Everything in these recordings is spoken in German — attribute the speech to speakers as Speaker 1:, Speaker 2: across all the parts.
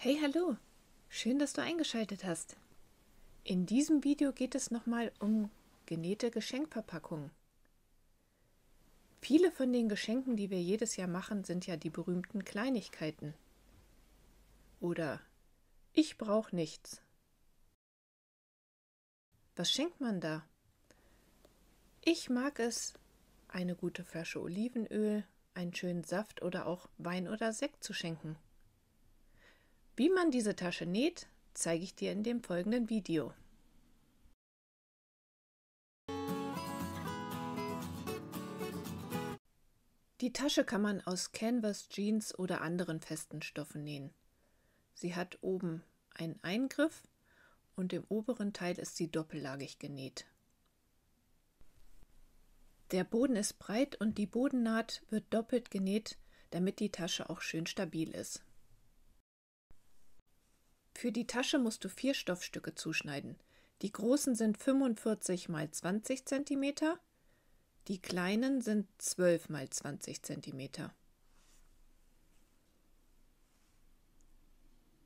Speaker 1: Hey, hallo! Schön, dass du eingeschaltet hast. In diesem Video geht es nochmal um genähte Geschenkverpackungen. Viele von den Geschenken, die wir jedes Jahr machen, sind ja die berühmten Kleinigkeiten. Oder ich brauche nichts. Was schenkt man da? Ich mag es, eine gute Flasche Olivenöl, einen schönen Saft oder auch Wein oder Sekt zu schenken. Wie man diese Tasche näht, zeige ich dir in dem folgenden Video. Die Tasche kann man aus Canvas, Jeans oder anderen festen Stoffen nähen. Sie hat oben einen Eingriff und im oberen Teil ist sie doppellagig genäht. Der Boden ist breit und die Bodennaht wird doppelt genäht, damit die Tasche auch schön stabil ist. Für die Tasche musst du 4 Stoffstücke zuschneiden. Die großen sind 45 x 20 cm, die kleinen sind 12 x 20 cm.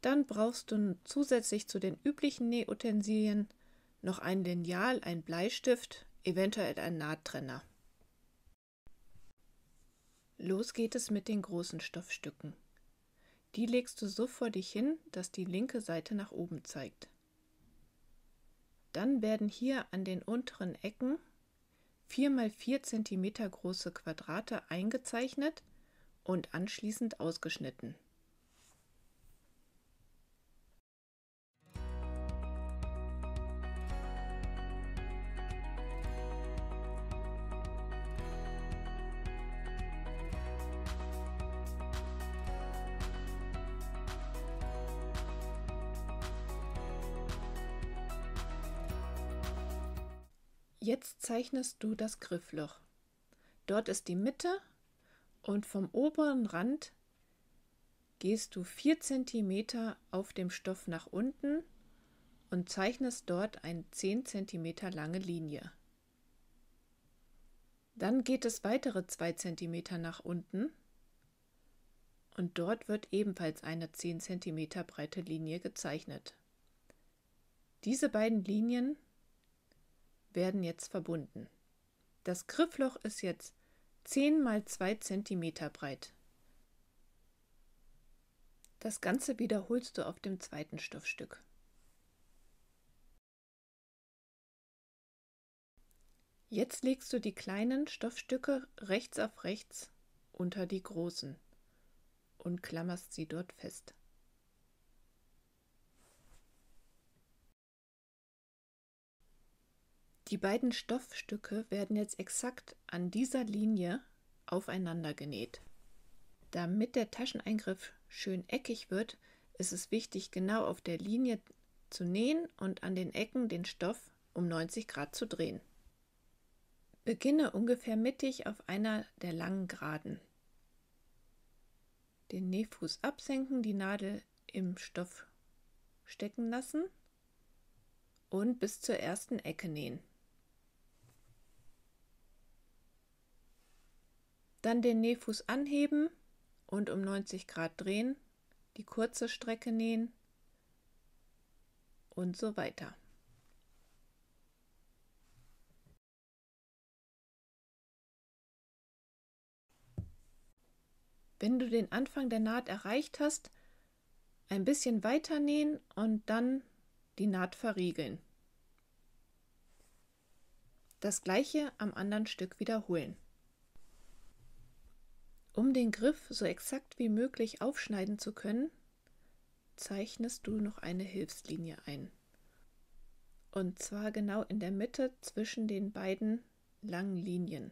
Speaker 1: Dann brauchst du zusätzlich zu den üblichen Nähutensilien noch ein Lineal, ein Bleistift, eventuell ein Nahttrenner. Los geht es mit den großen Stoffstücken. Die legst du so vor dich hin, dass die linke Seite nach oben zeigt. Dann werden hier an den unteren Ecken 4 x 4 cm große Quadrate eingezeichnet und anschließend ausgeschnitten. Jetzt zeichnest du das Griffloch. Dort ist die Mitte und vom oberen Rand gehst du 4 cm auf dem Stoff nach unten und zeichnest dort eine 10 cm lange Linie. Dann geht es weitere 2 cm nach unten und dort wird ebenfalls eine 10 cm breite Linie gezeichnet. Diese beiden Linien werden jetzt verbunden. Das Griffloch ist jetzt 10 x 2 cm breit. Das Ganze wiederholst du auf dem zweiten Stoffstück. Jetzt legst du die kleinen Stoffstücke rechts auf rechts unter die großen und klammerst sie dort fest. Die beiden Stoffstücke werden jetzt exakt an dieser Linie aufeinander genäht. Damit der Tascheneingriff schön eckig wird, ist es wichtig, genau auf der Linie zu nähen und an den Ecken den Stoff um 90 Grad zu drehen. Beginne ungefähr mittig auf einer der langen Geraden. Den Nähfuß absenken, die Nadel im Stoff stecken lassen und bis zur ersten Ecke nähen. Dann den Nähfuß anheben und um 90 Grad drehen, die kurze Strecke nähen und so weiter. Wenn du den Anfang der Naht erreicht hast, ein bisschen weiter nähen und dann die Naht verriegeln. Das gleiche am anderen Stück wiederholen. Um den Griff so exakt wie möglich aufschneiden zu können, zeichnest du noch eine Hilfslinie ein. Und zwar genau in der Mitte zwischen den beiden langen Linien.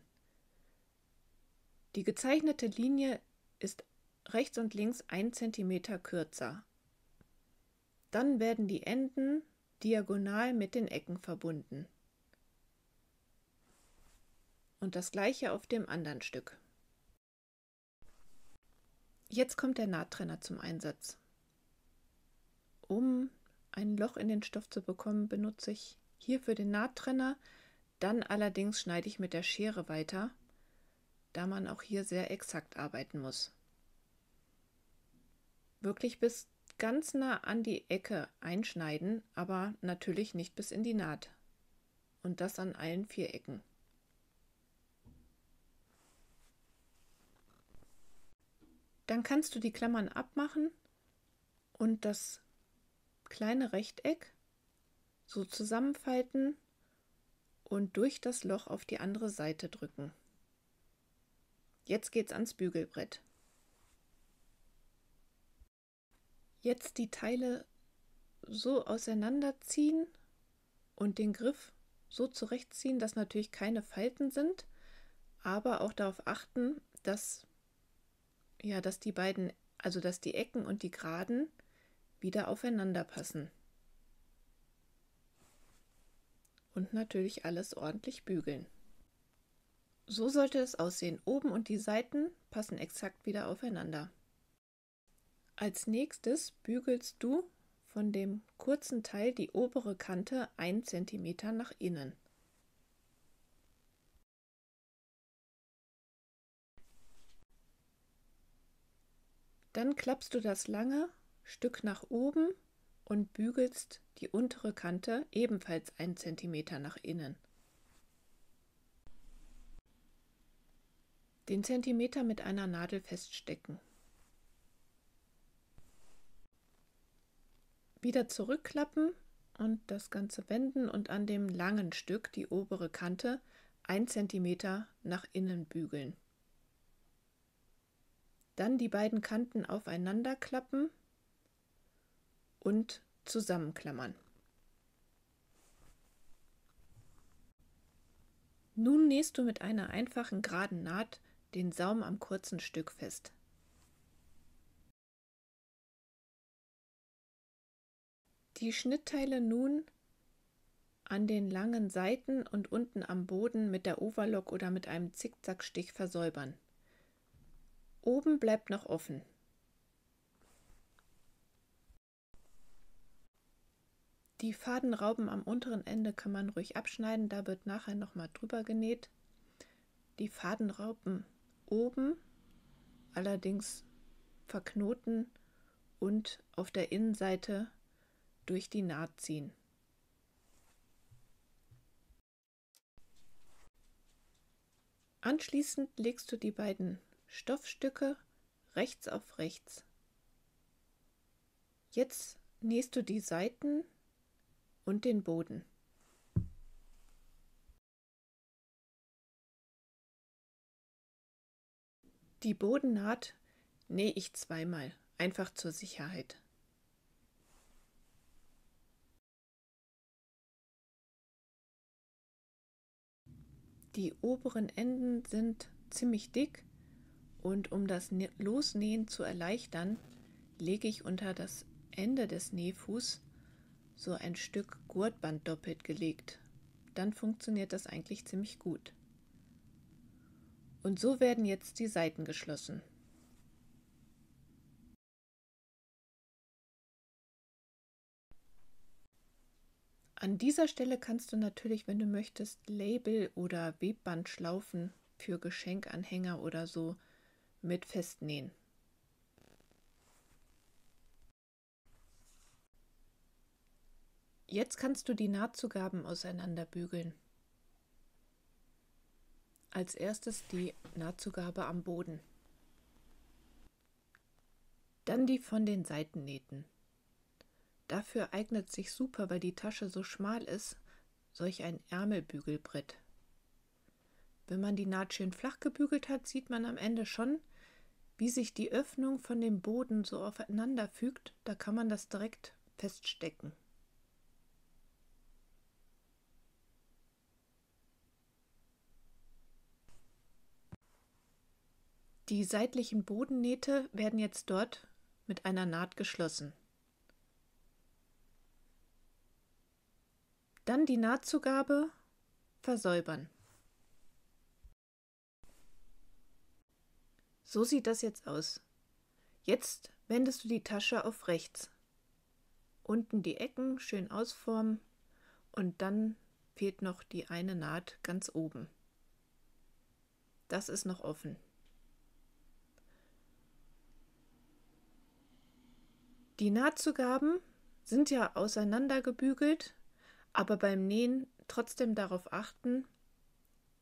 Speaker 1: Die gezeichnete Linie ist rechts und links 1 cm kürzer. Dann werden die Enden diagonal mit den Ecken verbunden. Und das gleiche auf dem anderen Stück. Jetzt kommt der Nahttrenner zum Einsatz. Um ein Loch in den Stoff zu bekommen, benutze ich hierfür den Nahttrenner, dann allerdings schneide ich mit der Schere weiter, da man auch hier sehr exakt arbeiten muss. Wirklich bis ganz nah an die Ecke einschneiden, aber natürlich nicht bis in die Naht. Und das an allen 4 Ecken. Dann kannst du die Klammern abmachen und das kleine Rechteck so zusammenfalten und durch das Loch auf die andere Seite drücken. Jetzt geht's ans Bügelbrett. Jetzt die Teile so auseinanderziehen und den Griff so zurechtziehen, dass natürlich keine Falten sind, aber auch darauf achten, dass die beiden, also dass die Ecken und die Geraden wieder aufeinander passen. Und natürlich alles ordentlich bügeln. So sollte es aussehen. Oben und die Seiten passen exakt wieder aufeinander. Als nächstes bügelst du von dem kurzen Teil die obere Kante 1 cm nach innen. Dann klappst du das lange Stück nach oben und bügelst die untere Kante ebenfalls 1 cm nach innen. Den Zentimeter mit einer Nadel feststecken. Wieder zurückklappen und das Ganze wenden und an dem langen Stück die obere Kante 1 cm nach innen bügeln. Dann die beiden Kanten aufeinander klappen und zusammenklammern. Nun nähst du mit einer einfachen geraden Naht den Saum am kurzen Stück fest. Die Schnittteile nun an den langen Seiten und unten am Boden mit der Overlock oder mit einem Zickzackstich versäubern. Oben bleibt noch offen. Die Fadenrauben am unteren Ende kann man ruhig abschneiden, da wird nachher nochmal drüber genäht. Die Fadenrauben oben allerdings verknoten und auf der Innenseite durch die Naht ziehen. Anschließend legst du die beiden Stoffstücke rechts auf rechts. Jetzt nähst du die Seiten und den Boden. Die Bodennaht nähe ich zweimal, einfach zur Sicherheit. Die oberen Enden sind ziemlich dick und um das Losnähen zu erleichtern, lege ich unter das Ende des Nähfuß so ein Stück Gurtband doppelt gelegt. Dann funktioniert das eigentlich ziemlich gut. Und so werden jetzt die Seiten geschlossen. An dieser Stelle kannst du natürlich, wenn du möchtest, Label oder Webbandschlaufen für Geschenkanhänger oder so mit festnähen. Jetzt kannst du die Nahtzugaben auseinanderbügeln. Als erstes die Nahtzugabe am Boden. Dann die von den Seitennähten. Dafür eignet sich super, weil die Tasche so schmal ist, solch ein Ärmelbügelbrett. Wenn man die Naht schön flach gebügelt hat, sieht man am Ende schon, wie sich die Öffnung von dem Boden so aufeinander fügt. Da kann man das direkt feststecken. Die seitlichen Bodennähte werden jetzt dort mit einer Naht geschlossen. Dann die Nahtzugabe versäubern. So sieht das jetzt aus. Jetzt wendest du die Tasche auf rechts. Unten die Ecken schön ausformen und dann fehlt noch die eine Naht ganz oben. Das ist noch offen. Die Nahtzugaben sind ja auseinandergebügelt, aber beim Nähen trotzdem darauf achten,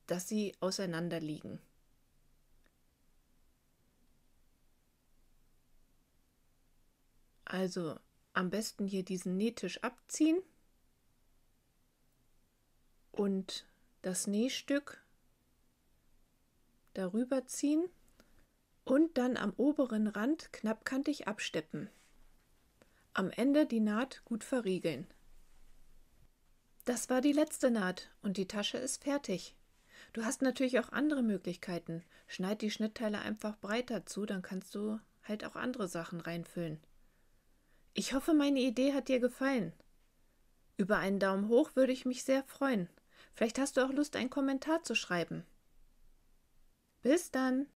Speaker 1: dass sie auseinander liegen. Also am besten hier diesen Nähtisch abziehen und das Nähstück darüber ziehen und dann am oberen Rand knappkantig absteppen. Am Ende die Naht gut verriegeln. Das war die letzte Naht und die Tasche ist fertig. Du hast natürlich auch andere Möglichkeiten. Schneid die Schnittteile einfach breiter zu, dann kannst du halt auch andere Sachen reinfüllen. Ich hoffe, meine Idee hat dir gefallen. Über einen Daumen hoch würde ich mich sehr freuen. Vielleicht hast du auch Lust, einen Kommentar zu schreiben. Bis dann!